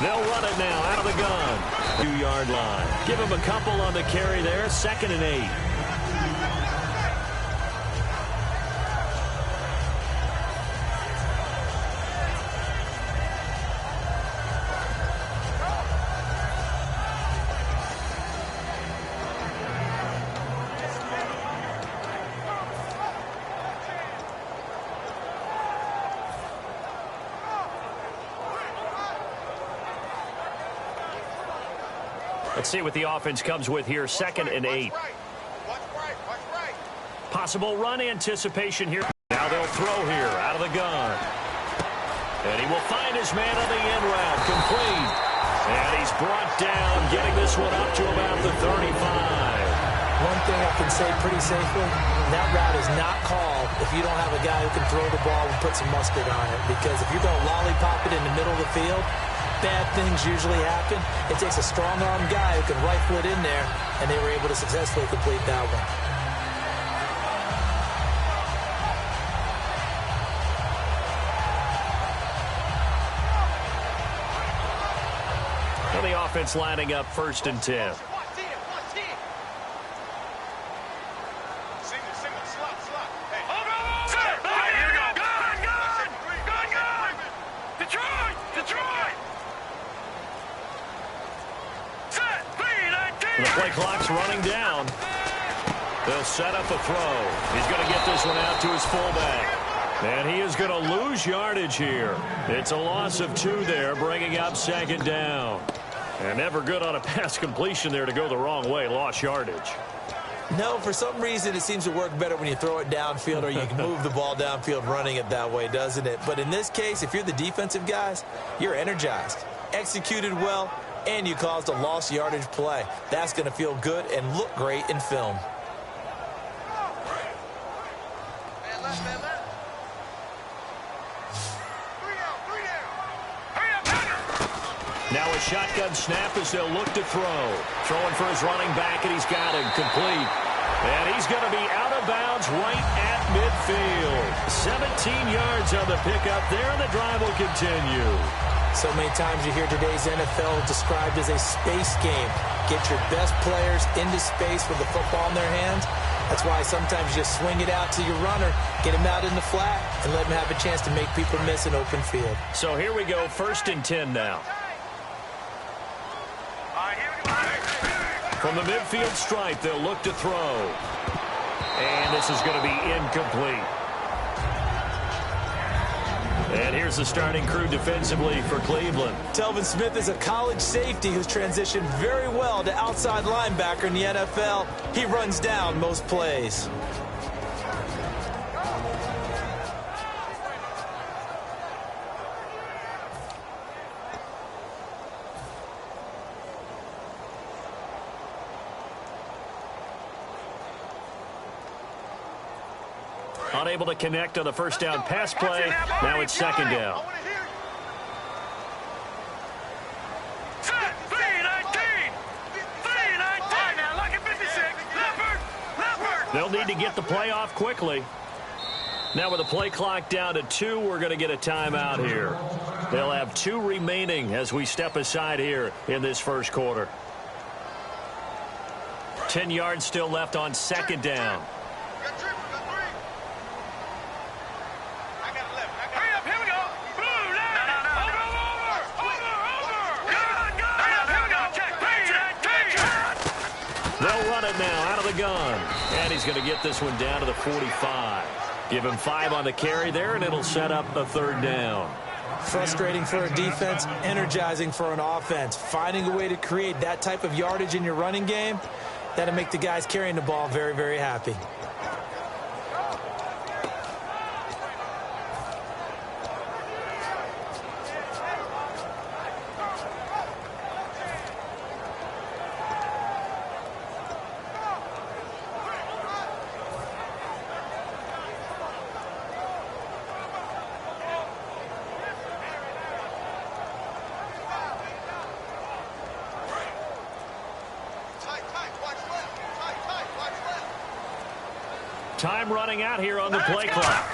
They'll run it now out of the gun. 2-yard line. Give him a couple on the carry there. 2nd and 8. Let's see what the offense comes with here. 2nd and 8. Possible run anticipation here. Now they'll throw here out of the gun. And he will find his man on the end route. Complete. And he's brought down, getting this one up to about the 35. One thing I can say pretty safely, that route is not called if you don't have a guy who can throw the ball and put some mustard on it. Because if you're going to lollipop it in the middle of the field, bad things usually happen. It takes a strong-arm guy who can rifle it in there, and they were able to successfully complete that one. Well, the offense lining up 1st and 10. The play clock's running down. They'll set up a throw. He's going to get this one out to his fullback. And he is going to lose yardage here. It's a loss of 2 there, bringing up 2nd down. And never good on a pass completion there to go the wrong way. Lost yardage. No, for some reason it seems to work better when you throw it downfield or you can move the ball downfield running it that way, doesn't it? But in this case, if you're the defensive guys, you're energized, executed well, and you caused a lost yardage play. That's going to feel good and look great in film. Now a shotgun snap as they'll look to throw. Throwing for his running back, and he's got him complete. And he's going to be out of bounds right at midfield. 17 yards on the pickup there, and the drive will continue. So many times you hear today's NFL described as a space game. Get your best players into space with the football in their hands. That's why sometimes you just swing it out to your runner, get him out in the flat, and let him have a chance to make people miss an open field. So here we go, 1st and 10 now. From the midfield stripe, they'll look to throw. And this is going to be incomplete. And here's the starting crew defensively for Cleveland. Telvin Smith is a college safety who's transitioned very well to outside linebacker in the NFL. He runs down most plays. Unable to connect on the first down pass play. Now it's 2nd down. They'll need to get the play off quickly. Now with the play clock down to 2, we're going to get a timeout here. They'll have 2 remaining as we step aside here in this first quarter. 10 yards still left on 2nd down. They'll run it now out of the gun. And he's going to get this one down to the 45. Give him 5 on the carry there, and it'll set up a 3rd down. Frustrating for a defense, energizing for an offense. Finding a way to create that type of yardage in your running game, that'll make the guys carrying the ball very, very happy. Time running out here on the play clock.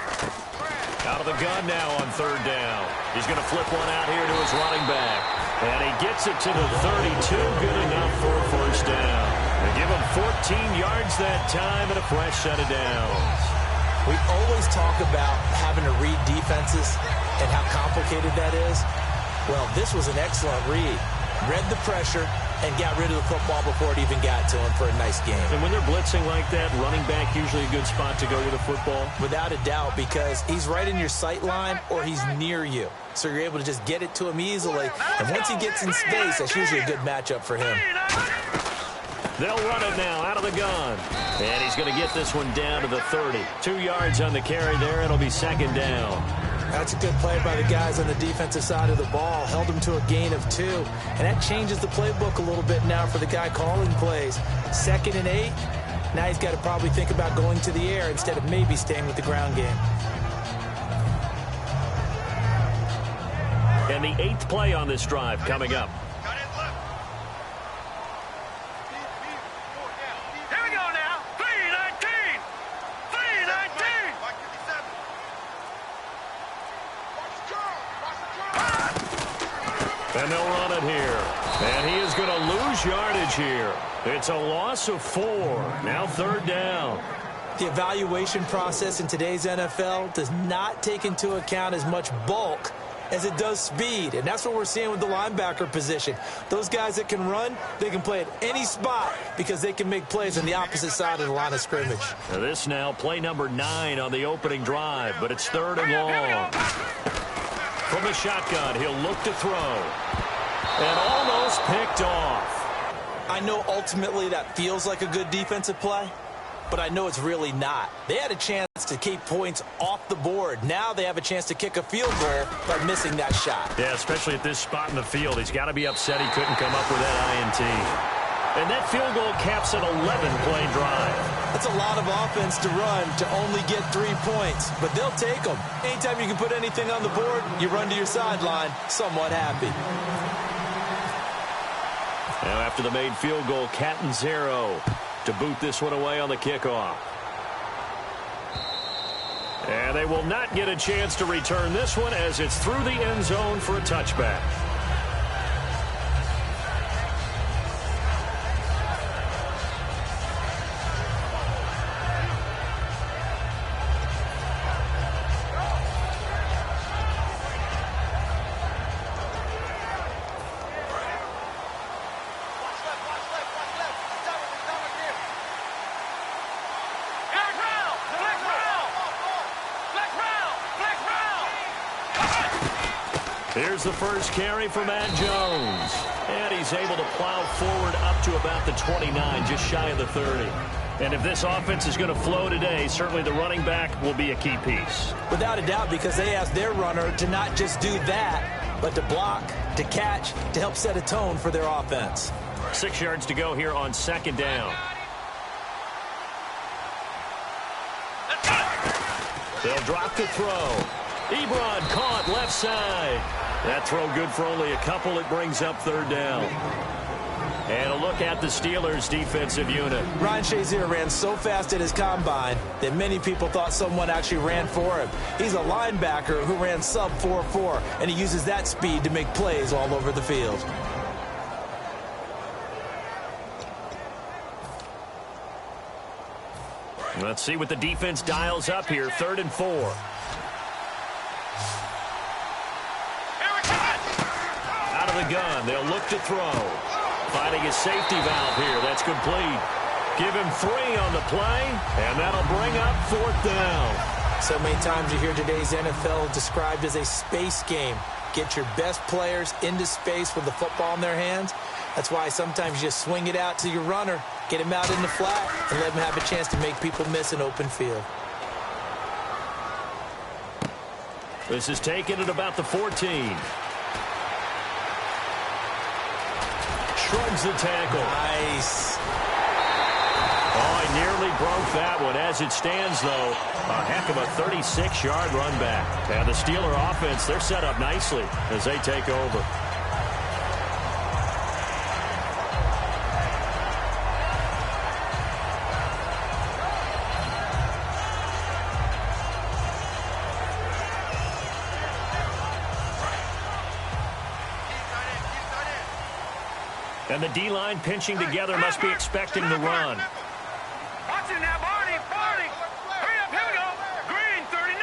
Out of the gun now on third down. He's going to flip one out here to his running back. And he gets it to the 32. Good enough for a first down. They give him 14 yards that time and a fresh set of downs. We always talk about having to read defenses and how complicated that is. Well, this was an excellent read. Read the pressure and got rid of the football before it even got to him for a nice game. And when they're blitzing like that, running back usually a good spot to go with the football? Without a doubt, because he's right in your sight line or he's near you. So you're able to just get it to him easily. And once he gets in space, that's usually a good matchup for him. They'll run it now out of the gun. And he's going to get this one down to the 30. 2 yards on the carry there. It'll be second down. That's a good play by the guys on the defensive side of the ball. Held him to a gain of 2. And that changes the playbook a little bit now for the guy calling plays. 2nd and 8. Now he's got to probably think about going to the air instead of maybe staying with the ground game. And the 8th play on this drive coming up. And they'll run it here. And he is going to lose yardage here. It's a loss of 4. Now third down. The evaluation process in today's NFL does not take into account as much bulk as it does speed. And that's what we're seeing with the linebacker position. Those guys that can run, they can play at any spot because they can make plays on the opposite side of the line of scrimmage. Now this now play number 9 on the opening drive, but it's 3rd and long. From the shotgun, he'll look to throw. And almost picked off. I know ultimately that feels like a good defensive play, but I know it's really not. They had a chance to keep points off the board. Now they have a chance to kick a field goal by missing that shot. Yeah, especially at this spot in the field. He's got to be upset he couldn't come up with that INT. And that field goal caps an 11-play drive. That's a lot of offense to run to only get 3 points, but they'll take them. Anytime you can put anything on the board, you run to your sideline somewhat happy. Now after the made field goal, Catanzaro to boot this one away on the kickoff. And they will not get a chance to return this one as it's through the end zone for a touchback. Here's the first carry for Matt Jones. And he's able to plow forward up to about the 29, just shy of the 30. And if this offense is going to flow today, certainly the running back will be a key piece. Without a doubt, because they asked their runner to not just do that, but to block, to catch, to help set a tone for their offense. 6 yards to go here on second down. They'll drop the throw. Ebron caught left side. That throw good for only a couple. It brings up third down. And a look at the Steelers' defensive unit. Ryan Shazier ran so fast at his combine that many people thought someone actually ran for him. He's a linebacker who ran sub 4.4, and he uses that speed to make plays all over the field. Let's see what the defense dials up here. 3rd and 4. Out of the gun, they'll look to throw. Finding his safety valve here. That's complete. Give him 3 on the play, and that'll bring up 4th down. So many times you hear today's NFL described as a space game. Get your best players into space with the football in their hands. That's why sometimes you just swing it out to your runner, get him out in the flat, and let him have a chance to make people miss an open field. This is taken at about the 14. Shrugs the tackle. Nice. Oh, he nearly broke that one. As it stands, though, a heck of a 36-yard run back. And the Steeler offense, they're set up nicely as they take over. And the D-line pinching together must be expecting the run. Watch it now, Barney. Hurry up, here we go. Green, 39.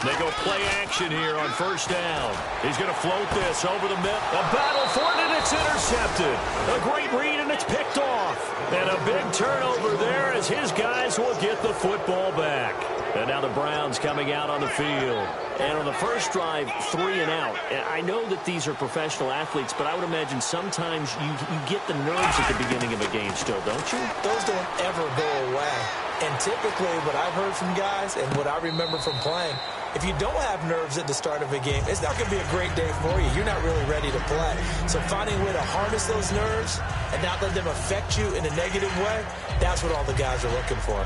They go play action here on first down. He's going to float this over the middle. A battle for it, and it's intercepted. A great read, and it's picked off. And a big turnover there as his guys will get the football back. And now the Browns coming out on the field. And on the first drive, 3 and out. I know that these are professional athletes, but I would imagine sometimes you get the nerves at the beginning of a game still, don't you? Those don't ever go away. And typically what I've heard from guys and what I remember from playing, if you don't have nerves at the start of a game, it's not going to be a great day for you. You're not really ready to play. So finding a way to harness those nerves and not let them affect you in a negative way, that's what all the guys are looking for.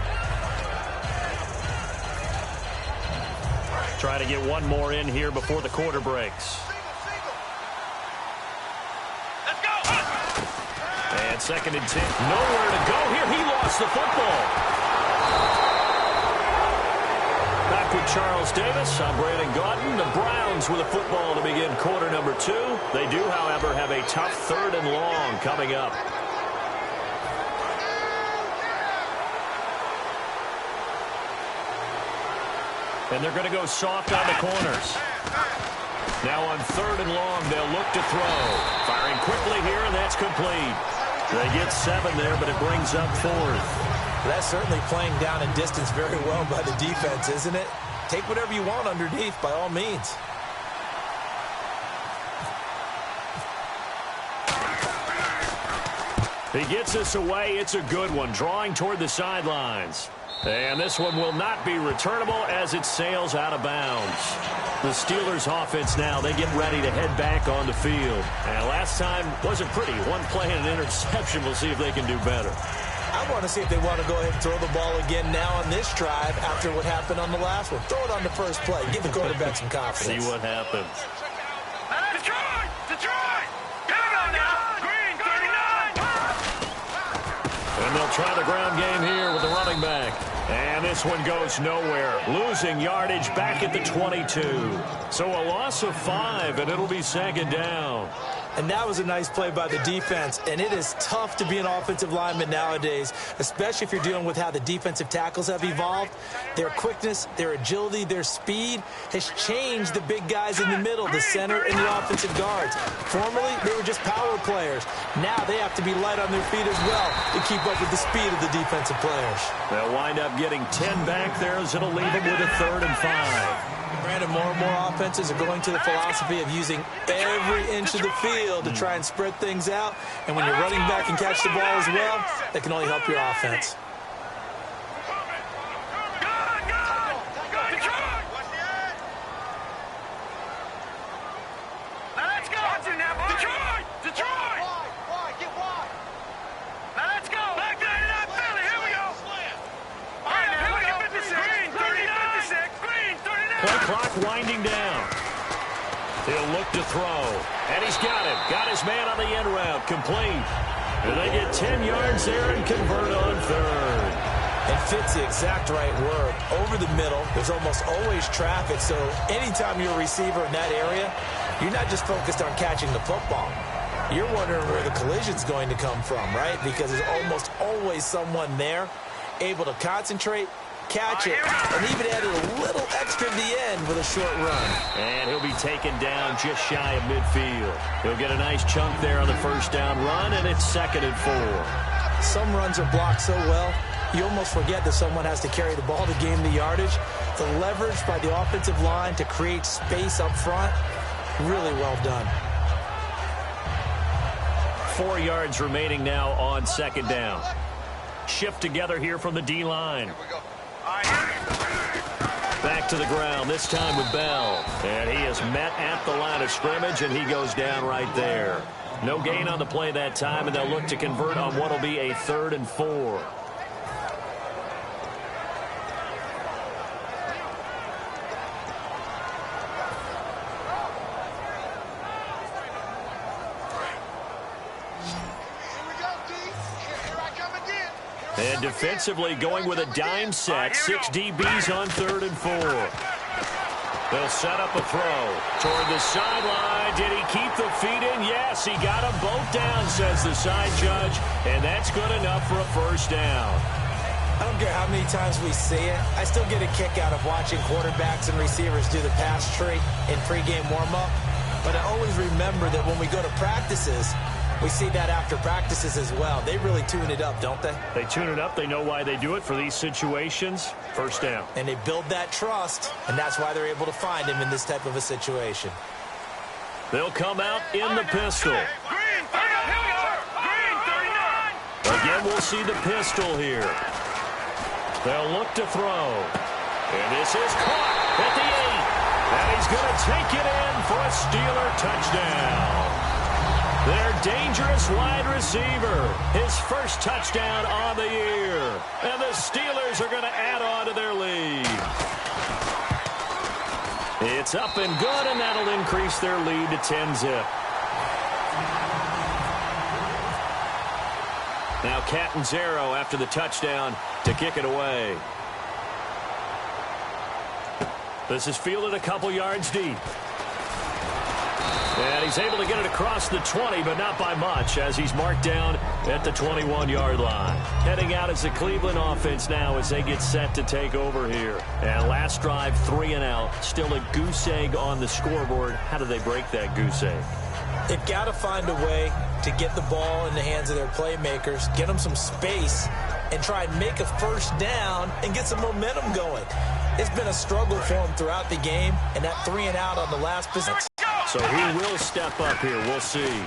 Try to get one more in here before the quarter breaks. Let's go. And 2nd and 10. Nowhere to go here. He lost the football. Back with Charles Davis. I'm Brandon Gaudin. The Browns with a football to begin quarter number 2. They do, however, have a tough 3rd and long coming up. And they're going to go soft on the corners. Now on 3rd and long, they'll look to throw. Firing quickly here, and that's complete. They get 7 there, but it brings up 4th. That's certainly playing down a distance very well by the defense, isn't it? Take whatever you want underneath, by all means. He gets this away. It's a good one, drawing toward the sidelines. And this one will not be returnable as it sails out of bounds. The Steelers offense now, they get ready to head back on the field. And last time wasn't pretty. One play and an interception. We'll see if they can do better. I want to see if they want to go ahead and throw the ball again now on this drive after what happened on the last one. Throw it on the first play. Give the quarterback some confidence. See what happens. Detroit! Here we go now. Green, 39. And they'll try the ground game here with the running back. And this one goes nowhere. Losing yardage back at the 22. So a loss of 5, and it'll be 2nd down. And that was a nice play by the defense. And it is tough to be an offensive lineman nowadays, especially if you're dealing with how the defensive tackles have evolved. Their quickness, their agility, their speed has changed the big guys in the middle, the center, and the offensive guards. Formerly, they were just power players. Now they have to be light on their feet as well to keep up with the speed of the defensive players. They'll wind up getting 10 back there as it'll leave them with a 3rd and 5. Brandon, more and more offenses are going to the philosophy of using every inch of the field to try and spread things out. And when you're running back and catch the ball as well, that can only help your offense. Clock winding down. He'll look to throw. And he's got him. Got his man on the end route. Complete. And they get 10 yards there and convert on 3rd. It fits the exact right word. Over the middle, there's almost always traffic. So anytime you're a receiver in that area, you're not just focused on catching the football. You're wondering where the collision's going to come from, right? Because there's almost always someone there able to concentrate, catch it, and even added a little extra at the end with a short run. And he'll be taken down just shy of midfield. He'll get a nice chunk there on the first down run, and it's 2nd and 4. Some runs are blocked so well, you almost forget that someone has to carry the ball to gain the yardage. The leverage by the offensive line to create space up front, really well done. 4 yards remaining now on 2nd down. Shift together here from the D-line. Back to the ground, this time with Bell. And he is met at the line of scrimmage, and he goes down right there. No gain on the play that time, and they'll look to convert on what will be a 3rd and 4. And defensively going with a dime set. 6 DBs on 3rd and 4. They'll set up a throw toward the sideline. Did he keep the feet in? Yes, he got them both down, says the side judge, and that's good enough for a first down. I don't care how many times we see it. I still get a kick out of watching quarterbacks and receivers do the pass tree in pregame warm-up. But I always remember that when we go to practices, we see that after practices as well. They really tune it up, don't they? They tune it up. They know why they do it for these situations. First down. And they build that trust, and that's why they're able to find him in this type of a situation. They'll come out in the pistol. Again, we'll see the pistol here. They'll look to throw. And this is caught at the 8. And he's going to take it in for a Steeler touchdown. Their dangerous wide receiver. His first touchdown on the year. And the Steelers are going to add on to their lead. It's up and good, and that'll increase their lead to 10-zip. Now Catanzaro after the touchdown to kick it away. This is fielded a couple yards deep. And he's able to get it across the 20, but not by much, as he's marked down at the 21-yard line. Heading out as the Cleveland offense now as they get set to take over here. And last drive, 3 and out. Still a goose egg on the scoreboard. How do they break that goose egg? They've got to find a way to get the ball in the hands of their playmakers, get them some space, and try and make a first down and get some momentum going. It's been a struggle for them throughout the game, and that 3 and out on the last possession. So he will step up here. We'll see.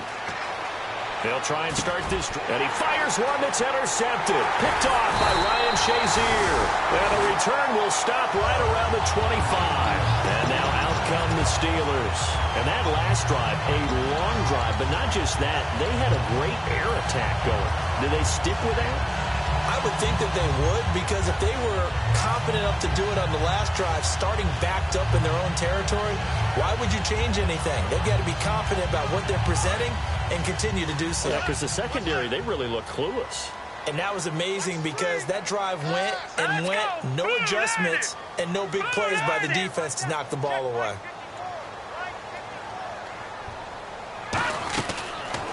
They'll try and start this. And he fires one that's intercepted. Picked off by Ryan Shazier. And the return will stop right around the 25. And now out come the Steelers. And that last drive, a long drive. But not just that, they had a great air attack going. Do they stick with that? I would think that they would, because if they were confident enough to do it on the last drive, starting backed up in their own territory, why would you change anything? They've got to be confident about what they're presenting and continue to do so. Yeah, because the secondary, they really look clueless. And that was amazing because that drive went and went, no adjustments, and no big plays by the defense to knock the ball away.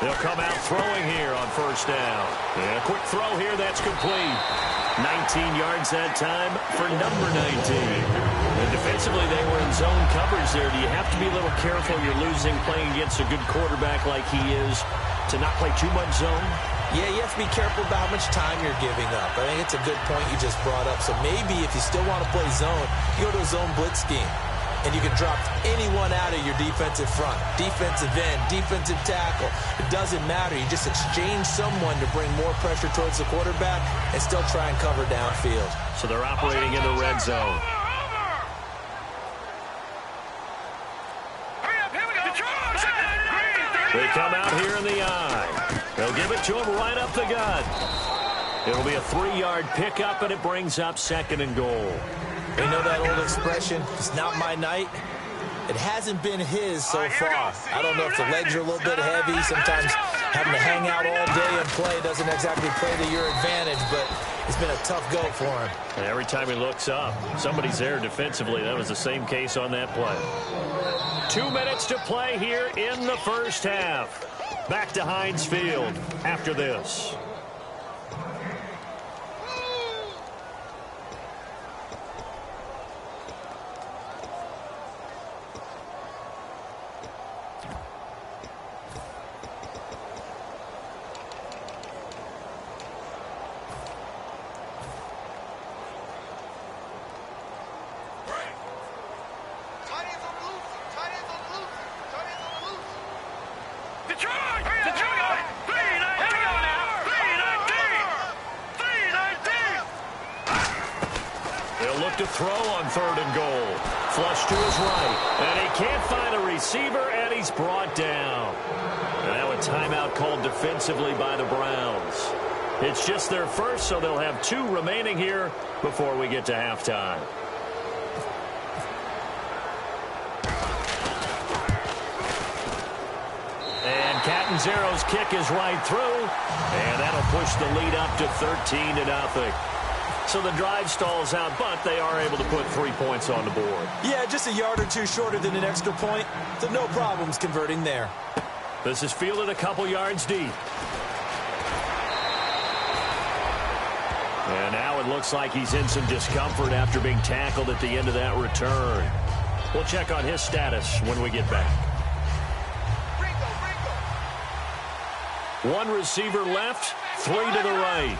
They'll come out throwing here on first down. And a quick throw here, that's complete. 19 yards that time for number 19. And defensively, they were in zone coverage there. Do you have to be a little careful? You're losing playing against a good quarterback like he is to not play too much zone? Yeah, you have to be careful about how much time you're giving up. I think it's a good point you just brought up. So maybe if you still want to play zone, you go to a zone blitz scheme. And you can drop anyone out of your defensive front. Defensive end, defensive tackle. It doesn't matter. You just exchange someone to bring more pressure towards the quarterback and still try and cover downfield. So they're operating in the red zone. They come out here in the eye. They'll give it to him right up the gut. It'll be a 3-yard pickup, and it brings up 2nd and goal. You know that old expression, it's not my night? It hasn't been his so far. I don't know if the legs are a little bit heavy. Sometimes having to hang out all day and play doesn't exactly play to your advantage, but it's been a tough go for him. And every time he looks up, somebody's there defensively. That was the same case on that play. 2 minutes to play here in the first half. Back to Heinz Field after this. To throw on 3rd and goal. Flush to his right. And he can't find a receiver, and he's brought down. Now a timeout called defensively by the Browns. It's just their first, so they'll have 2 remaining here before we get to halftime. And Catanzaro's kick is right through. And that'll push the lead up to 13-0. So the drive stalls out, but they are able to put 3 points on the board. Yeah, just a yard or two shorter than an extra point, so no problems converting there. This is fielded a couple yards deep. And now it looks like he's in some discomfort after being tackled at the end of that return. We'll check on his status when we get back. One receiver left, 3 to the right.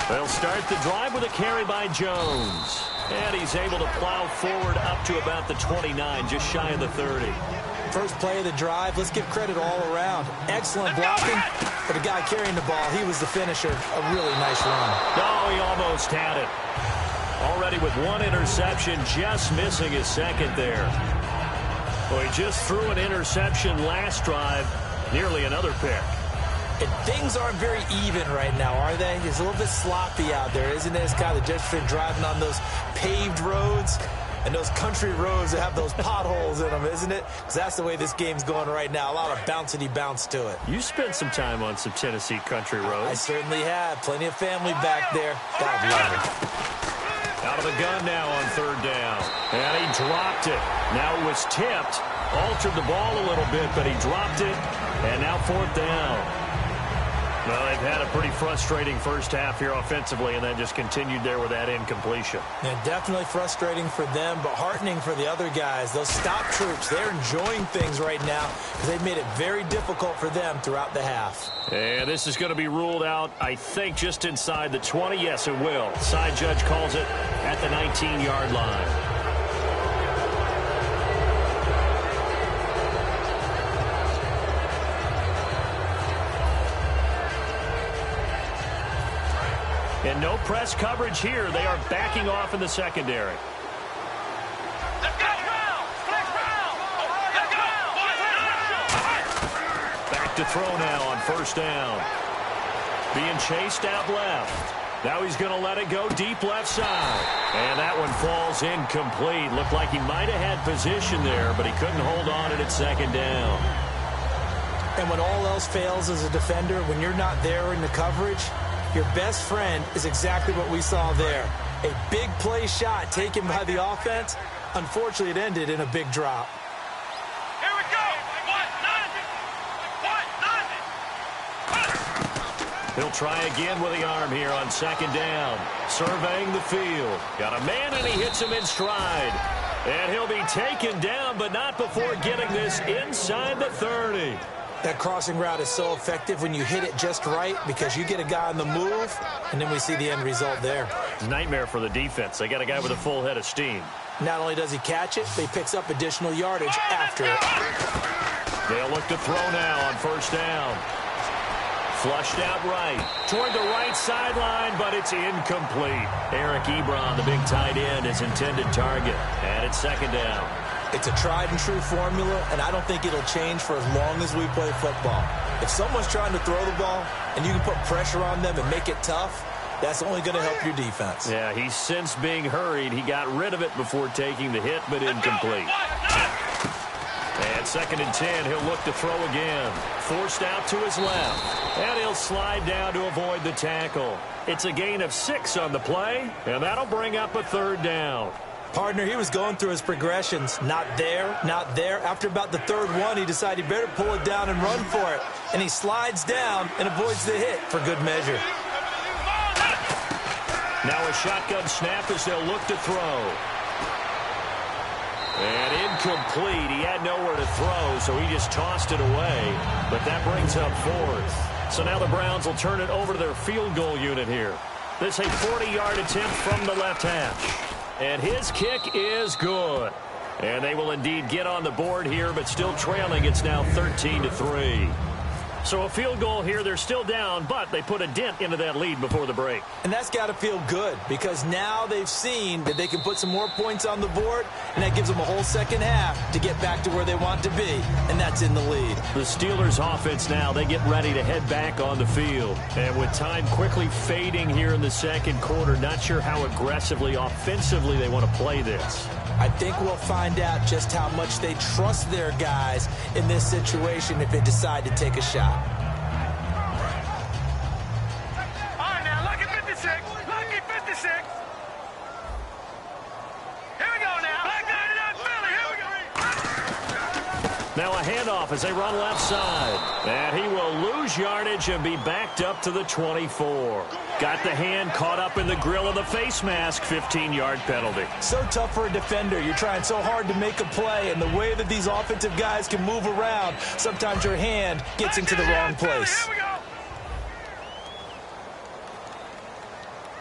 They'll start the drive with a carry by Jones. And he's able to plow forward up to about the 29, just shy of the 30. First play of the drive, let's give credit all around. Excellent blocking for the guy carrying the ball. He was the finisher. A really nice run. Oh, he almost had it. Already with one interception, just missing his second there. Well, he just threw an interception last drive, nearly another pick. And things aren't very even right now, are they? It's a little bit sloppy out there, isn't it? It's kind of just for driving on those paved roads and those country roads that have those potholes in them, isn't it? Because that's the way this game's going right now. A lot of bouncy bounce to it. You spent some time on some Tennessee country roads. I certainly have. Plenty of family back there. God love it. Out of the gun now on third down. And he dropped it. Now it was tipped. Altered the ball a little bit, but he dropped it. And now fourth down. Well, they've had a pretty frustrating first half here offensively, and then just continued there with that incompletion. Yeah, definitely frustrating for them, but heartening for the other guys. Those stop troops, they're enjoying things right now because they've made it very difficult for them throughout the half. And this is going to be ruled out, I think, just inside the 20. Yes, it will. Side judge calls it at the 19-yard line. And no press coverage here. They are backing off in the secondary. Back to throw now on first down. Being chased out left. Now he's going to let it go deep left side. And that one falls incomplete. Looked like he might have had position there, but he couldn't hold on at second down. And when all else fails as a defender, when you're not there in the coverage, your best friend is exactly what we saw there. A big play shot taken by the offense. Unfortunately, it ended in a big drop. Here we go. He'll try again with the arm here on second down. Surveying the field. Got a man, and he hits him in stride. And he'll be taken down, but not before getting this inside the 30. That crossing route is so effective when you hit it just right because you get a guy on the move, and then we see the end result there. It's a nightmare for the defense. They got a guy with a full head of steam. Not only does he catch it, but he picks up additional yardage after it. They'll look to throw now on first down. Flushed out right. Toward the right sideline, but it's incomplete. Eric Ebron, the big tight end, is intended target. And it's second down. It's a tried-and-true formula, and I don't think it'll change for as long as we play football. If someone's trying to throw the ball and you can put pressure on them and make it tough, that's only going to help your defense. Yeah, he's since being hurried. He got rid of it before taking the hit, but incomplete. And second and 10, he'll look to throw again. Forced out to his left. And he'll slide down to avoid the tackle. It's a gain of 6 on the play, and that'll bring up a third down. Partner, he was going through his progressions. Not there, not there. After about the third one, he decided he better pull it down and run for it. And he slides down and avoids the hit for good measure. Now a shotgun snap as they'll look to throw. And incomplete. He had nowhere to throw, so he just tossed it away. But that brings up fourth. So now the Browns will turn it over to their field goal unit here. This a 40-yard attempt from the left hash. And his kick is good. And they will indeed get on the board here, but still trailing. It's now 13-3. So a field goal here. They're still down, but they put a dent into that lead before the break. And that's got to feel good because now they've seen that they can put some more points on the board, and that gives them a whole second half to get back to where they want to be, and that's in the lead. The Steelers offense now, they get ready to head back on the field. And with time quickly fading here in the second quarter, not sure how aggressively, offensively they want to play this. I think we'll find out just how much they trust their guys in this situation if they decide to take a shot. All right, now, look at 56. Now a handoff as they run left side. And he will lose yardage and be backed up to the 24. Got the hand caught up in the grill of the face mask. 15-yard penalty. So tough for a defender. You're trying so hard to make a play, and the way that these offensive guys can move around, sometimes your hand gets into the wrong place. Here we go.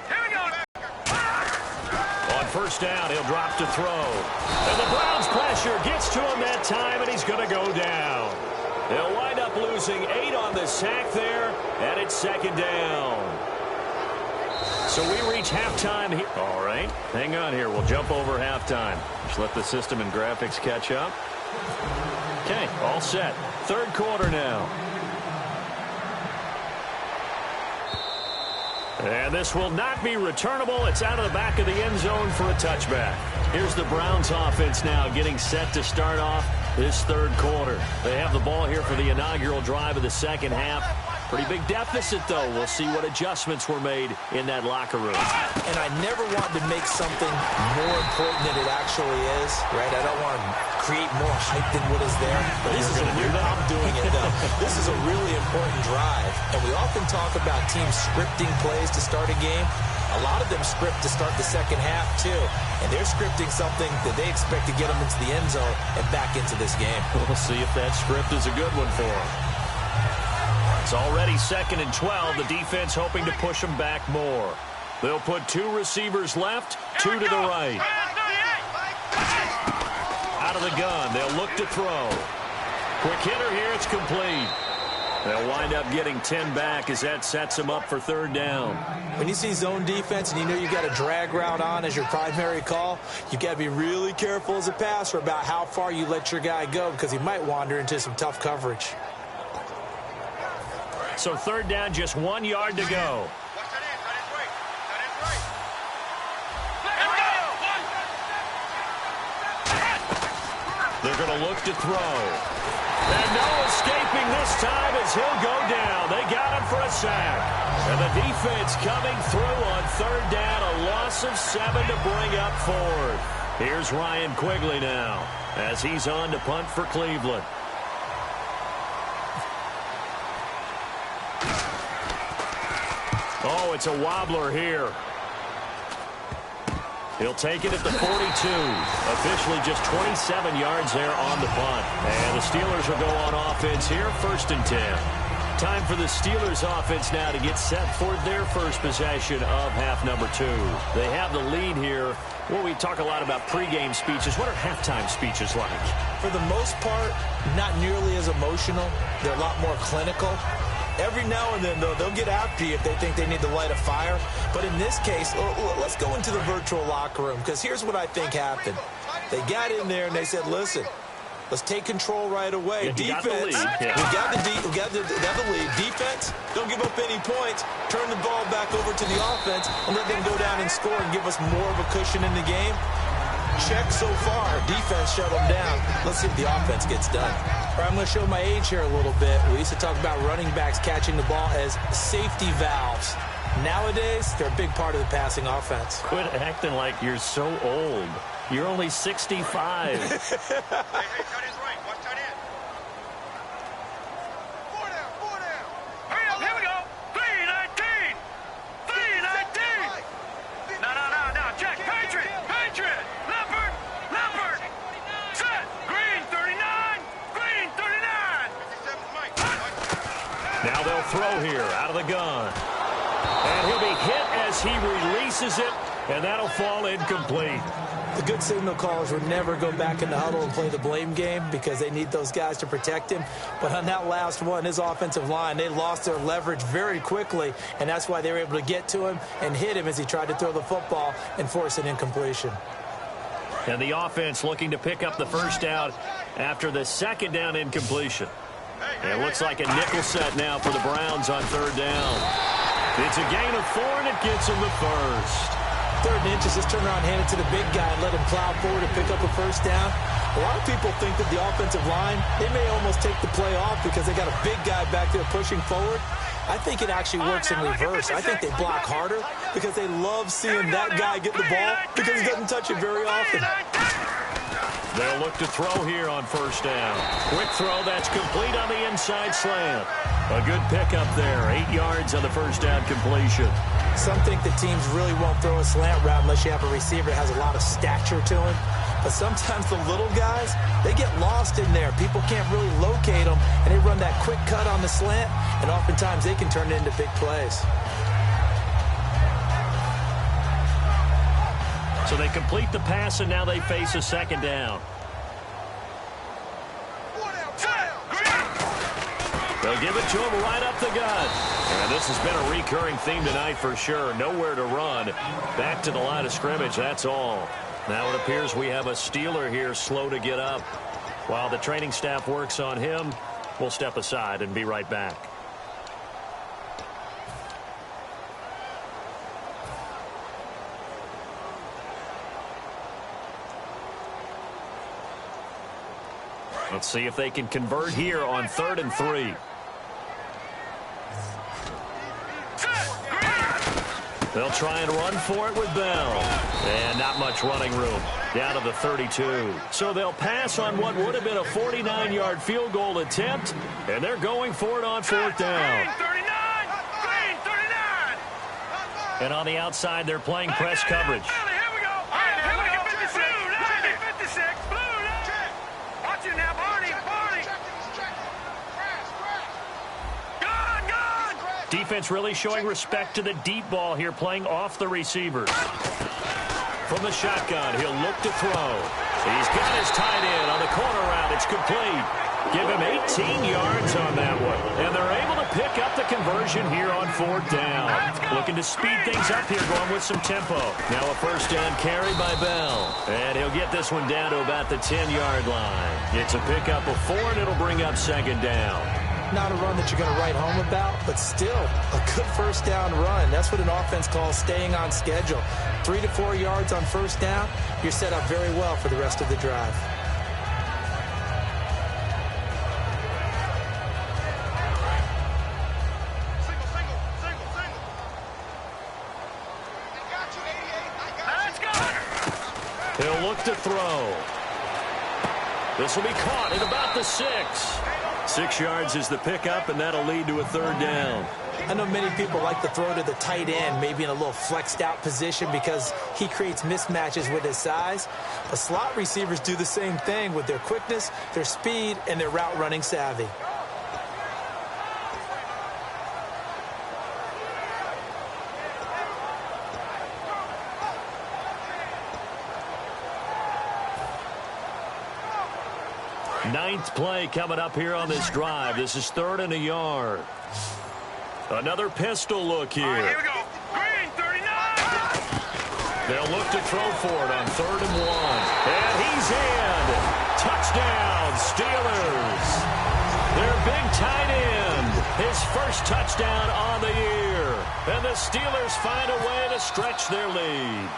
Here we go. On first down, he'll drop to throw. And the Browns' pressure gets to him that time, and he's going to go down. They'll wind up losing 8 on the sack there, and it's second down. So we reach halftime here. All right, hang on here. We'll jump over halftime. Just let the system and graphics catch up. Okay, all set. Third quarter now. And this will not be returnable. It's out of the back of the end zone for a touchback. Here's the Browns offense now getting set to start off this third quarter. They have the ball here for the inaugural drive of the second half. Pretty big deficit, though. We'll see what adjustments were made in that locker room. And I never want to make something more important than it actually is, right? I don't want to create more hype than what is there. But this is I'm doing it, though. This is a really important drive. And we often talk about teams scripting plays to start a game. A lot of them script to start the second half, too. And they're scripting something that they expect to get them into the end zone and back into this game. We'll see if that script is a good one for them. It's already second and 12. The defense hoping to push them back more. They'll put 2 receivers left, 2 to the right. Out of the gun, they'll look to throw. Quick hitter here, it's complete. They'll wind up getting 10 back as that sets them up for third down. When you see zone defense and you know you've got a drag route on as your primary call, you've got to be really careful as a passer about how far you let your guy go because he might wander into some tough coverage. So third down, just 1 yard to go. They're going to look to throw. And no escaping this time as he'll go down. They got him for a sack. And the defense coming through on third down. A loss of 7 to bring up fourth. Here's Ryan Quigley now as he's on to punt for Cleveland. Oh, it's a wobbler here. He'll take it at the 42. Officially just 27 yards there on the punt. And the Steelers will go on offense here, 1st and 10. Time for the Steelers offense now to get set for their first possession of half number 2. They have the lead here. Well, we talk a lot about pregame speeches. What are halftime speeches like? For the most part, not nearly as emotional. They're a lot more clinical. Every now and then, though, they'll get after you if they think they need to light a fire. But in this case, let's go into the virtual locker room, because here's what I think happened. They got in there and they said, listen, let's take control right away. Yeah, defense, we got the lead. Defense, don't give up any points. Turn the ball back over to the offense and let them go down and score and give us more of a cushion in the game. Check so far. Defense shut them down. Let's see if the offense gets done. All right, I'm going to show my age here a little bit. We used to talk about running backs catching the ball as safety valves. Nowadays, they're a big part of the passing offense. Quit acting like you're so old. You're only 65. Hey, cut his right. Watch tight end. 4 down. Hurry up, here we go. 3-19. 3-19. No. Jack, Patriot. Leopard. Set. Green, 39. Green, 39. Now they'll throw here out of the gun. And he'll be hit as he releases it, and that'll fall incomplete. The good signal callers would never go back in the huddle and play the blame game because they need those guys to protect him. But on that last one, his offensive line, they lost their leverage very quickly, and that's why they were able to get to him and hit him as he tried to throw the football and force an incompletion. And the offense looking to pick up the first down after the second down incompletion. It looks like a nickel set now for the Browns on third down. It's a gain of 4, and it gets him the first. 3rd and inches, just turn around and hand it to the big guy and let him plow forward and pick up a first down. A lot of people think that the offensive line, they may almost take the play off because they got a big guy back there pushing forward. I think it actually works in reverse. I think they block harder because they love seeing that guy get the ball because he doesn't touch it very often. They'll look to throw here on first down. Quick throw that's complete on the inside slant. A good pickup there. 8 yards on the first down completion. Some think that teams really won't throw a slant route unless you have a receiver that has a lot of stature to him. But sometimes the little guys, they get lost in there. People can't really locate them, and they run that quick cut on the slant, and oftentimes they can turn it into big plays. So they complete the pass, and now they face a second down. They'll give it to him right up the gut. And this has been a recurring theme tonight for sure. Nowhere to run. Back to the line of scrimmage, that's all. Now it appears we have a Steeler here slow to get up. While the training staff works on him, we'll step aside and be right back. Let's see if they can convert here on 3rd and 3. They'll try and run for it with Bell. And not much running room. Down to the 32. So they'll pass on what would have been a 49-yard field goal attempt. And they're going for it on 4th down. And on the outside, they're playing press coverage. Defense really showing respect to the deep ball here, playing off the receivers. From the shotgun, he'll look to throw. He's got his tight end on the corner route. It's complete. Give him 18 yards on that one. And they're able to pick up the conversion here on 4th down. Looking to speed things up here, going with some tempo. Now a first down carry by Bell. And he'll get this one down to about the 10-yard line. It's a pickup of 4, and it'll bring up 2nd down. Not a run that you're going to write home about, but still a good first down run. That's what an offense calls staying on schedule. 3 to 4 yards on first down, you're set up very well for the rest of the drive. He'll look to throw. This will be caught at about the 6. 6 yards is the pickup, and that'll lead to a 3rd down. I know many people like to throw to the tight end, maybe in a little flexed out position because he creates mismatches with his size. But slot receivers do the same thing with their quickness, their speed, and their route running savvy. Ninth play coming up here on this drive. This is 3rd and a yard. Another pistol look here. Here we go. Green, 39. They'll look to throw for it on 3rd and 1. And he's in. Touchdown, Steelers. Their big tight end. His first touchdown on the year. And the Steelers find a way to stretch their lead.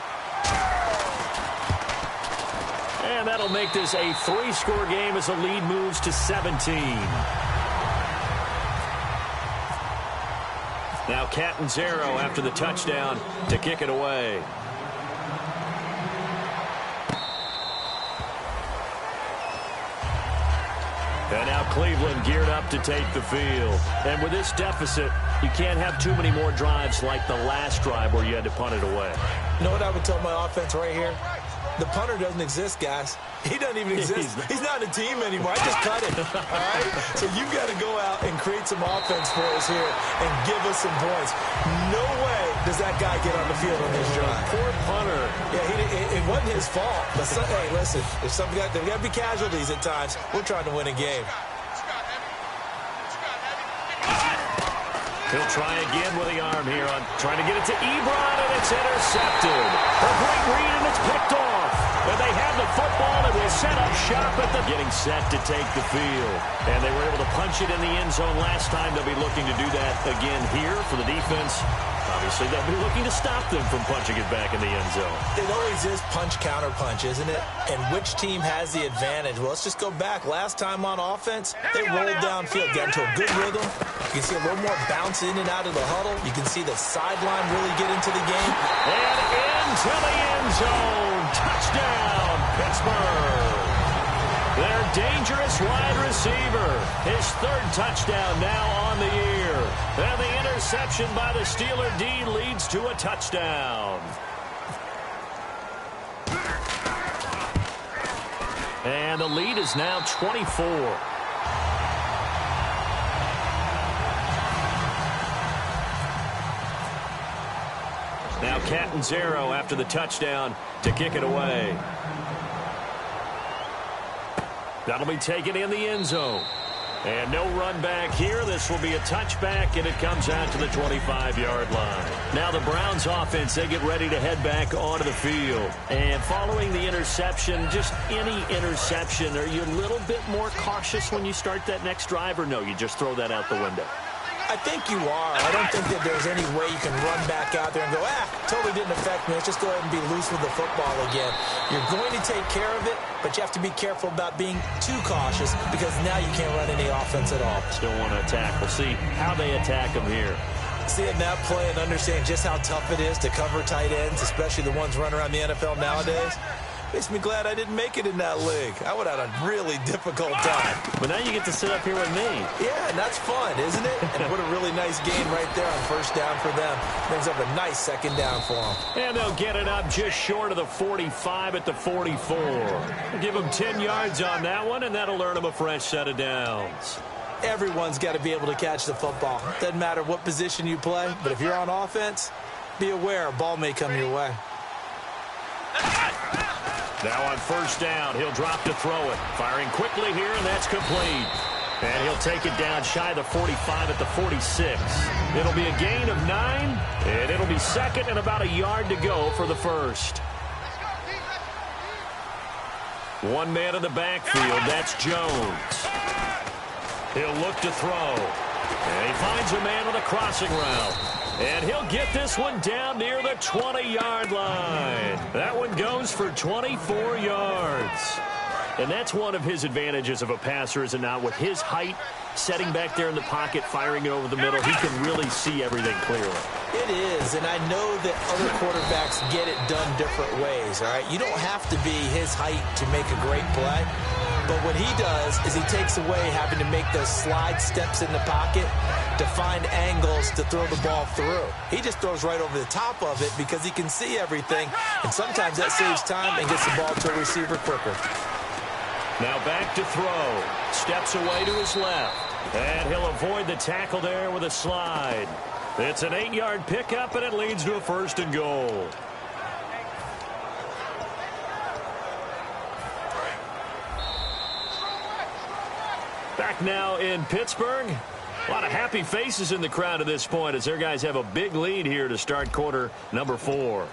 And that'll make this a 3-score game as the lead moves to 17. Now Catanzaro after the touchdown to kick it away. And now Cleveland geared up to take the field. And with this deficit, you can't have too many more drives like the last drive where you had to punt it away. You know what I would tell my offense right here? The punter doesn't exist, guys. He doesn't even exist. He's not a team anymore. I just cut him. All right? So you've got to go out and create some offense for us here and give us some points. No way does that guy get on the field on this drive. Poor punter. Yeah, it wasn't his fault. But hey, listen, if there's got to be casualties at times. We're trying to win a game. He'll try again with the arm here on trying to get it to Ebron, and it's intercepted. A great read, and it's picked off. And they have the football, and will set up shop at the getting set to take the field. And they were able to punch it in the end zone last time. They'll be looking to do that again here for the defense. Obviously, they'll be looking to stop them from punching it back in the end zone. It always is punch-counter-punch, isn't it? And which team has the advantage? Well, let's just go back. Last time on offense, they rolled downfield, got into a good rhythm. You can see a little more bounce in and out of the huddle. You can see the sideline really get into the game. And into the end zone. Touchdown, Pittsburgh. Their dangerous wide receiver. His third touchdown now on the year. And the interception by the Steeler D leads to a touchdown. And the lead is now 24. Now Catanzaro after the touchdown to kick it away. That'll be taken in the end zone. And no run back here. This will be a touchback, and it comes out to the 25-yard line. Now the Browns offense, they get ready to head back onto the field. And following the interception, just any interception, are you a little bit more cautious when you start that next drive, or no, you just throw that out the window? I think you are. I don't think that there's any way you can run back out there and go, totally didn't affect me. Let's just go ahead and be loose with the football again. You're going to take care of it, but you have to be careful about being too cautious because now you can't run any offense at all. Still want to attack. We'll see how they attack them here. Seeing that play and understanding just how tough it is to cover tight ends, especially the ones running around the NFL nowadays, makes me glad I didn't make it in that league. I would have had a really difficult time. But now you get to sit up here with me. Yeah, and that's fun, isn't it? And what a really nice game right there on first down for them. Brings up a nice second down for them. And they'll get it up just short of the 45 at the 44. Give them 10 yards on that one, and that'll earn them a fresh set of downs. Everyone's got to be able to catch the football. Doesn't matter what position you play, but if you're on offense, be aware a ball may come your way. Now on first down, he'll drop to throw it. Firing quickly here, and that's complete. And he'll take it down shy of the 45 at the 46. It'll be a gain of 9, and it'll be second and about a yard to go for the first. One man in the backfield, that's Jones. He'll look to throw. And he finds a man on the crossing route. And he'll get this one down near the 20-yard line. That one goes for 24 yards. And that's one of his advantages of a passer, is it not? With his height, setting back there in the pocket, firing it over the middle, he can really see everything clearly. It is, and I know that other quarterbacks get it done different ways, all right? You don't have to be his height to make a great play. But what he does is he takes away having to make those slide steps in the pocket to find angles to throw the ball through. He just throws right over the top of it because he can see everything, and sometimes that saves time and gets the ball to a receiver quicker. Now back to throw. Steps away to his left. And he'll avoid the tackle there with a slide. It's an 8-yard pickup, and it leads to a first and goal. Back now in Pittsburgh. A lot of happy faces in the crowd at this point as their guys have a big lead here to start quarter number 4.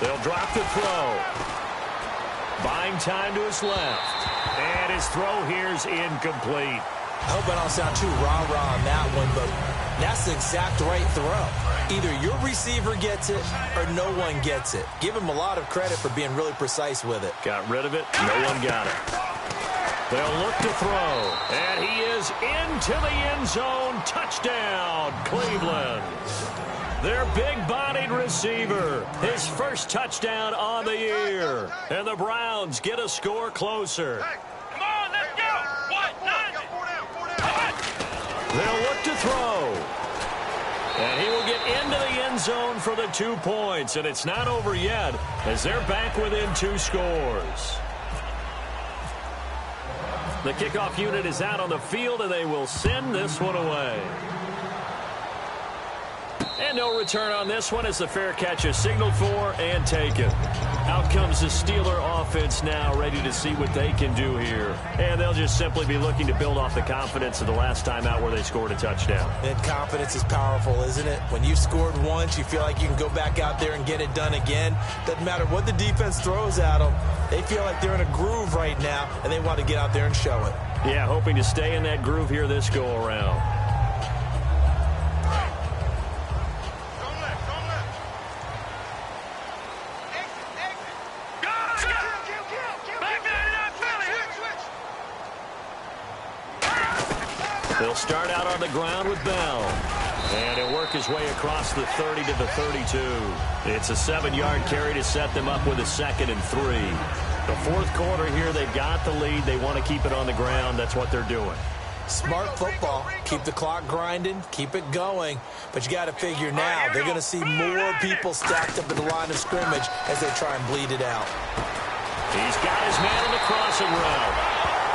They'll drop the throw. Buying time to his left. And his throw here's incomplete. I hope I don't sound too rah-rah on that one, but that's the exact right throw. Either your receiver gets it or no one gets it. Give him a lot of credit for being really precise with it. Got rid of it. No one got it. They'll look to throw. And he is into the end zone. Touchdown, Cleveland. Their big-bodied receiver. His first touchdown on the year. And the Browns get a score closer. Come on, let's go. What? They'll look to throw. And he will get into the end zone for the 2 points. And it's not over yet as they're back within 2 scores. The kickoff unit is out on the field, and they will send this one away. And no return on this one as the fair catch is signaled for and taken. Out comes the Steeler offense now, ready to see what they can do here. And they'll just simply be looking to build off the confidence of the last time out where they scored a touchdown. And confidence is powerful, isn't it? When you've scored once, you feel like you can go back out there and get it done again. Doesn't matter what the defense throws at them. They feel like they're in a groove right now, and they want to get out there and show it. Yeah, hoping to stay in that groove here this go-around. He'll start out on the ground with Bell. And he'll work his way across the 30 to the 32. It's a 7-yard carry to set them up with a 2nd and 3. The fourth quarter here, they've got the lead. They want to keep it on the ground. That's what they're doing. Smart football. Keep the clock grinding. Keep it going. But you got to figure now, they're going to see more people stacked up at the line of scrimmage as they try and bleed it out. He's got his man in the crossing route.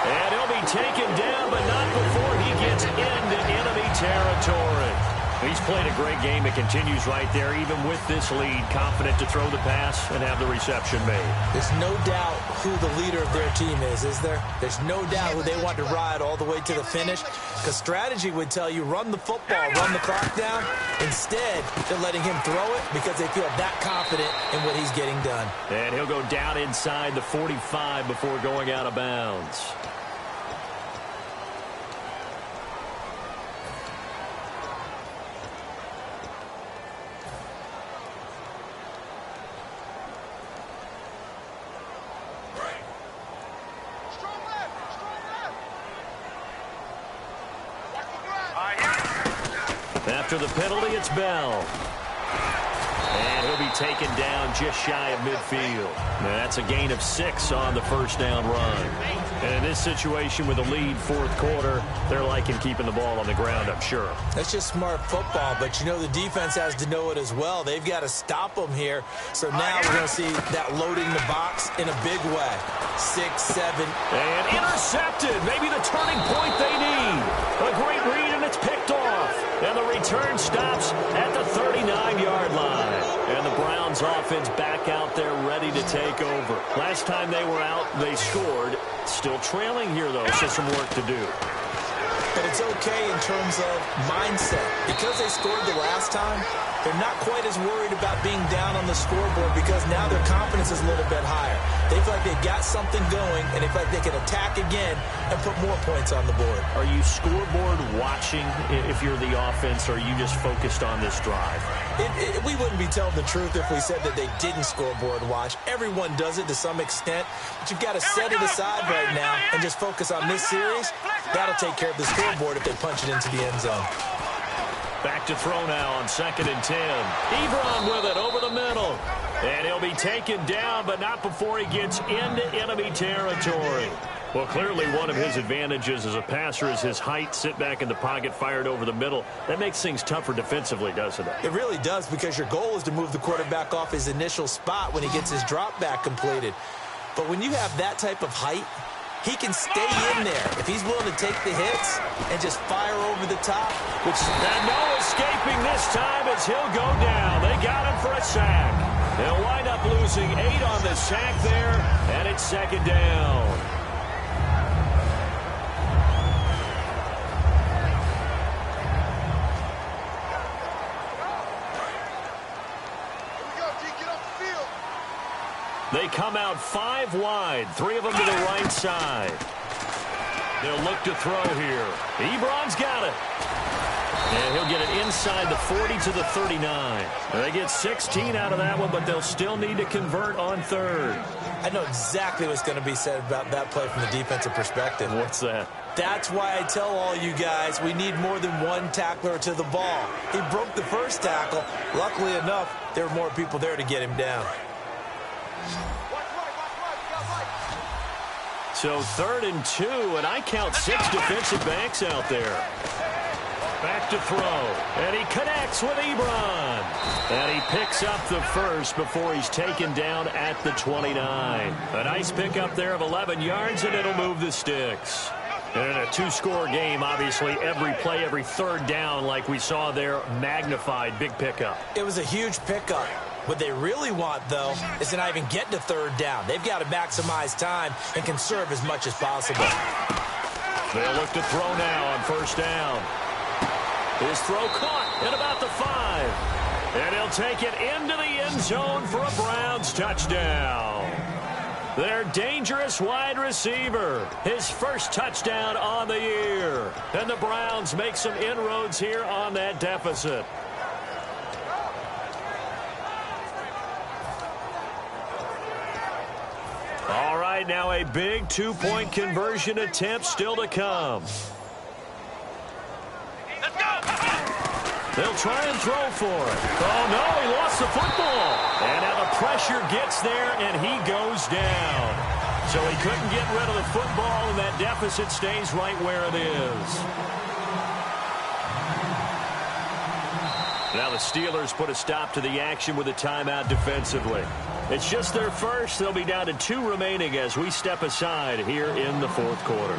And he'll be taken down, but not before he gets into enemy territory. He's played a great game. It continues right there, even with this lead, confident to throw the pass and have the reception made. There's no doubt who the leader of their team is there? There's no doubt who they want to ride all the way to the finish, because strategy would tell you run the football, run the clock down. Instead, they're letting him throw it because they feel that confident in what he's getting done. And he'll go down inside the 45 before going out of bounds. After the penalty, it's Bell. And he'll be taken down just shy of midfield. Now, that's a gain of 6 on the first down run. And in this situation with a lead fourth quarter, they're liking keeping the ball on the ground, I'm sure. That's just smart football, but you know the defense has to know it as well. They've got to stop them here. So now we're going to see that loading the box in a big way. 6, 7. And intercepted. Maybe the turning point they need. A great read, and it's picked off. And the return stops at the 39-yard line. And the Browns offense back out there ready to take over. Last time they were out, they scored. Still trailing here, though, so some work to do. But it's okay in terms of mindset. Because they scored the last time, they're not quite as worried about being down on the scoreboard because now their confidence is a little bit higher. They feel like they've got something going, and they feel like they can attack again and put more points on the board. Are you scoreboard watching if you're the offense, or are you just focused on this drive? We wouldn't be telling the truth if we said that they didn't scoreboard watch. Everyone does it to some extent, but you've got to set it aside right now and just focus on this series. That'll take care of the scoreboard if they punch it into the end zone. Back to throw now on 2nd and 10. Ebron with it over the middle. And he'll be taken down, but not before he gets into enemy territory. Well, clearly one of his advantages as a passer is his height. Sit back in the pocket, fired over the middle. That makes things tougher defensively, doesn't it? It really does, because your goal is to move the quarterback off his initial spot when he gets his drop back completed. But when you have that type of height, he can stay in there if he's willing to take the hits and just fire over the top. And no escaping this time as he'll go down. They got him for a sack. They'll wind up losing 8 on the sack there, and it's 2nd down. They come out 5 wide, 3 of them to the right side. They'll look to throw here. Ebron's got it. And he'll get it inside the 40 to the 39. They get 16 out of that one, but they'll still need to convert on 3rd. I know exactly what's going to be said about that play from the defensive perspective. What's that? That's why I tell all you guys we need more than one tackler to the ball. He broke the first tackle. Luckily enough, there were more people there to get him down. So 3rd and 2, and I count 6 defensive backs out there. Back to throw, and he connects with Ebron. And he picks up the first before he's taken down at the 29. A nice pickup there of 11 yards, and it'll move the sticks. And in a 2-score game, obviously, every play, every 3rd down, like we saw there, magnified, big pickup. It was a huge pickup. What they really want, though, is to not even get to 3rd down. They've got to maximize time and conserve as much as possible. They'll look to throw now on 1st down. His throw caught at about the 5. And he'll take it into the end zone for a Browns touchdown. Their dangerous wide receiver. His first touchdown on the year. And the Browns make some inroads here on that deficit. All right, now a big 2-point conversion attempt still to come. They'll try and throw for it. Oh, no, he lost the football. And now the pressure gets there, and he goes down. So he couldn't get rid of the football, and that deficit stays right where it is. Now the Steelers put a stop to the action with a timeout defensively. It's just their first. They'll be down to 2 remaining as we step aside here in the fourth quarter.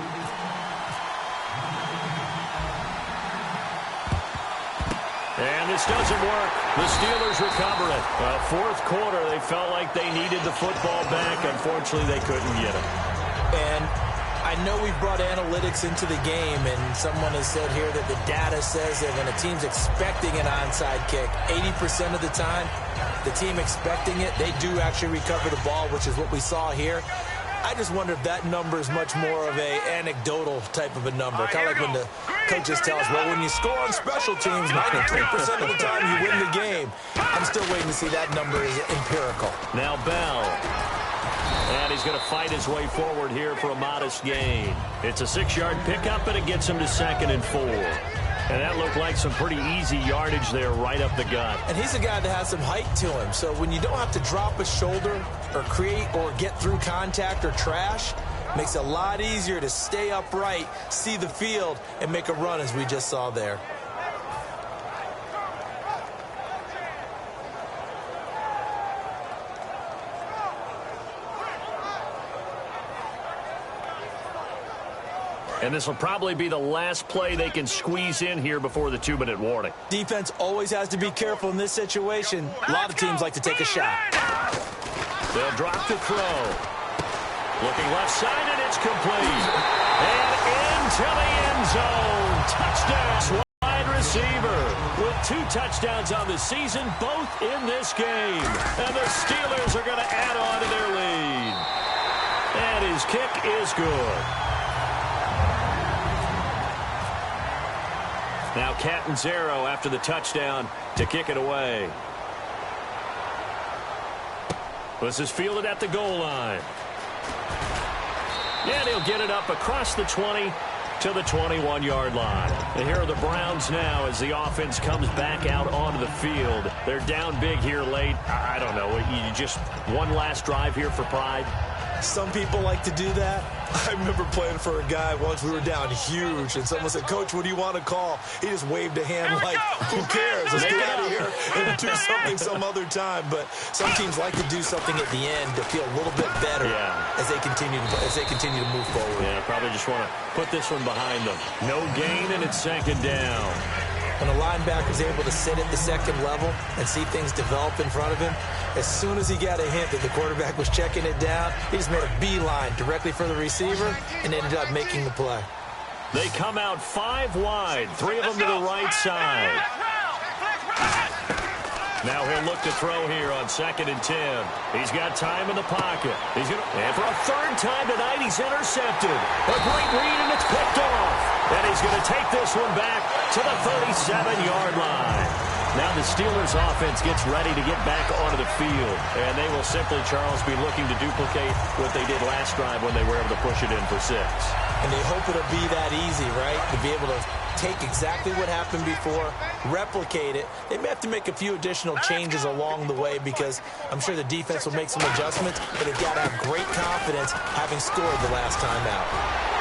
And this doesn't work. The Steelers recover it. Fourth quarter, they felt like they needed the football back. Unfortunately, they couldn't get it. And I know we've brought analytics into the game, and someone has said here that the data says that when a team's expecting an onside kick, 80% of the time, the team expecting it, they do actually recover the ball, which is what we saw here. I just wonder if that number is much more of a anecdotal type of a number. Kind of like when the coaches tell us, well, when you score on special teams, 93% of the time you win the game. I'm still waiting to see that number is empirical. Now Bell. And he's going to fight his way forward here for a modest gain. It's a 6-yard pickup, and it gets him to 2nd and 4. And that looked like some pretty easy yardage there right up the gut. And he's a guy that has some height to him. So when you don't have to drop a shoulder or create or get through contact or trash, makes it a lot easier to stay upright, see the field, and make a run as we just saw there. And this will probably be the last play they can squeeze in here before the 2-minute warning. Defense always has to be careful in this situation. A lot of teams like to take a shot. They'll drop the throw. Looking left side, and it's complete. And into the end zone. Touchdown. Wide receiver with 2 touchdowns on the season, both in this game. And the Steelers are going to add on to their lead. And his kick is good. Now Catanzaro after the touchdown to kick it away. This is fielded at the goal line. And he'll get it up across the 20 to the 21-yard line. And here are the Browns now as the offense comes back out onto the field. They're down big here late. I don't know. You just one last drive here for pride. Some people like to do that. I remember playing for a guy once. We were down huge, and someone said, Coach, what do you want to call? He just waved a hand like, who cares? Let's get out of here and do something some other time. But some teams like to do something at the end to feel a little bit better as they continue to move forward. Yeah, probably just want to put this one behind them. No gain, and it's 2nd down. When a linebacker is able to sit at the 2nd level and see things develop in front of him, as soon as he got a hint that the quarterback was checking it down, he just made a beeline directly for the receiver and ended up making the play. They come out 5 wide, 3 of them to the right side. Now he'll look to throw here on 2nd and 10. He's got time in the pocket. And for a 3rd time tonight, he's intercepted. A great read, and it's picked off. And he's going to take this one back to the 37-yard line. Now the Steelers offense gets ready to get back onto the field. And they will simply, Charles, be looking to duplicate what they did last drive when they were able to push it in for 6. And they hope it'll be that easy, right? To be able to take exactly what happened before, replicate it. They may have to make a few additional changes along the way because I'm sure the defense will make some adjustments, but they've got to have great confidence having scored the last time out.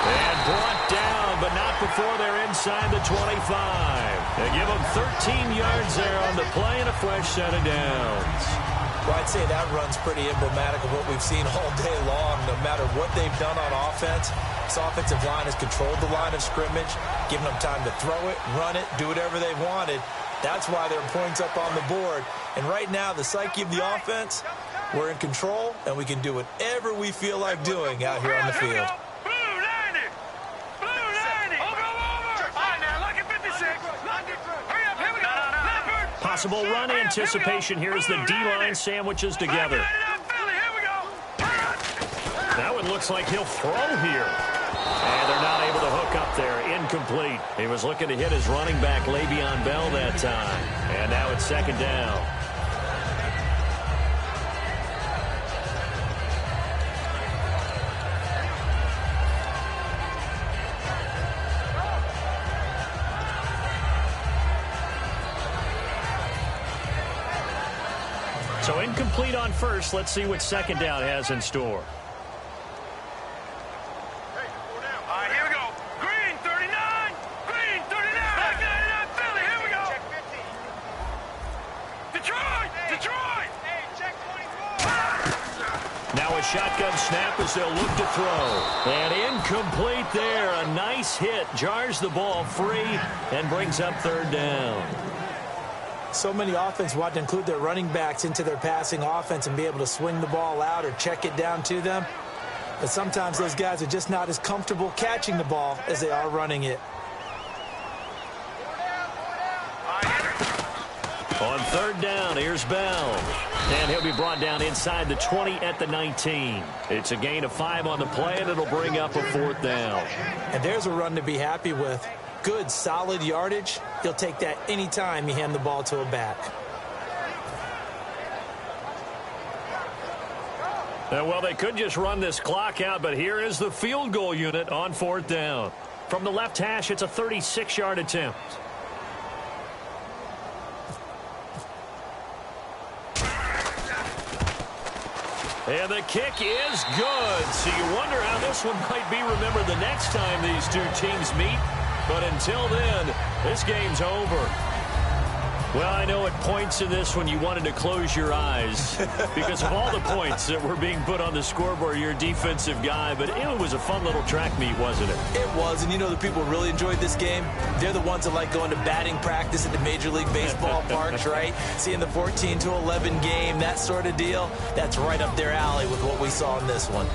And brought down, but not before they're inside the 25. They give them 13 yards there on the play and a fresh set of downs. Well, I'd say that run's pretty emblematic of what we've seen all day long. No matter what they've done on offense, this offensive line has controlled the line of scrimmage, given them time to throw it, run it, do whatever they wanted. That's why there are points up on the board. And right now, the psyche of the offense, we're in control, and we can do whatever we feel like doing out here on the field. Possible run anticipation here as the D-line sandwiches together. Now it looks like he'll throw here. And they're not able to hook up there. Incomplete. He was looking to hit his running back, Le'Veon Bell, that time. And now it's 2nd down. So incomplete on first. Let's see what second down has in store. All right, here we go. Green, 39. Green, 39. Back 99, Philly. Here we go. Check 15. Detroit. Detroit. Hey, check 24. Now a shotgun snap as they'll look to throw. And incomplete there. A nice hit. Jars the ball free and brings up third down. So many offenses want to include their running backs into their passing offense and be able to swing the ball out or check it down to them. But sometimes those guys are just not as comfortable catching the ball as they are running it. On third down, here's Bell. And he'll be brought down inside the 20 at the 19. It's a gain of 5 on the play, and it'll bring up a fourth down. And there's a run to be happy with. Good, solid yardage. He'll take that anytime you hand the ball to a back. Well, they could just run this clock out, but here is the field goal unit on fourth down. From the left hash, it's a 36-yard attempt. And the kick is good. So you wonder how this one might be remembered the next time these two teams meet. But until then, this game's over. Well, I know at points in this one you wanted to close your eyes because of all the points that were being put on the scoreboard. You're a defensive guy, but it was a fun little track meet, wasn't it? It was, and you know the people who really enjoyed this game? They're the ones that like going to batting practice at the Major League Baseball parks, right? Seeing the 14-11 game, that sort of deal, that's right up their alley with what we saw in this one.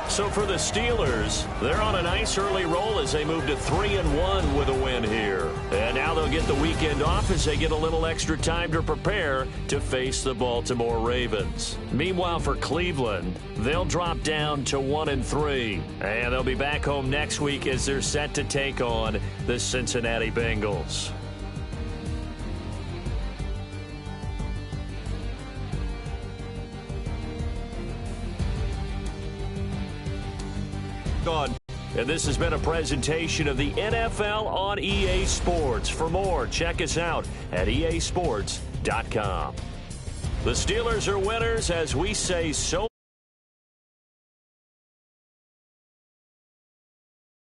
So for the Steelers, they're on a nice early roll as they move to 3-1 with a win here. And now they'll get the weekend off as they get a little extra time to prepare to face the Baltimore Ravens. Meanwhile, for Cleveland, they'll drop down to 1-3. And they'll be back home next week as they're set to take on the Cincinnati Bengals. And this has been a presentation of the NFL on EA Sports. For more, check us out at easports.com. The Steelers are winners as we say so.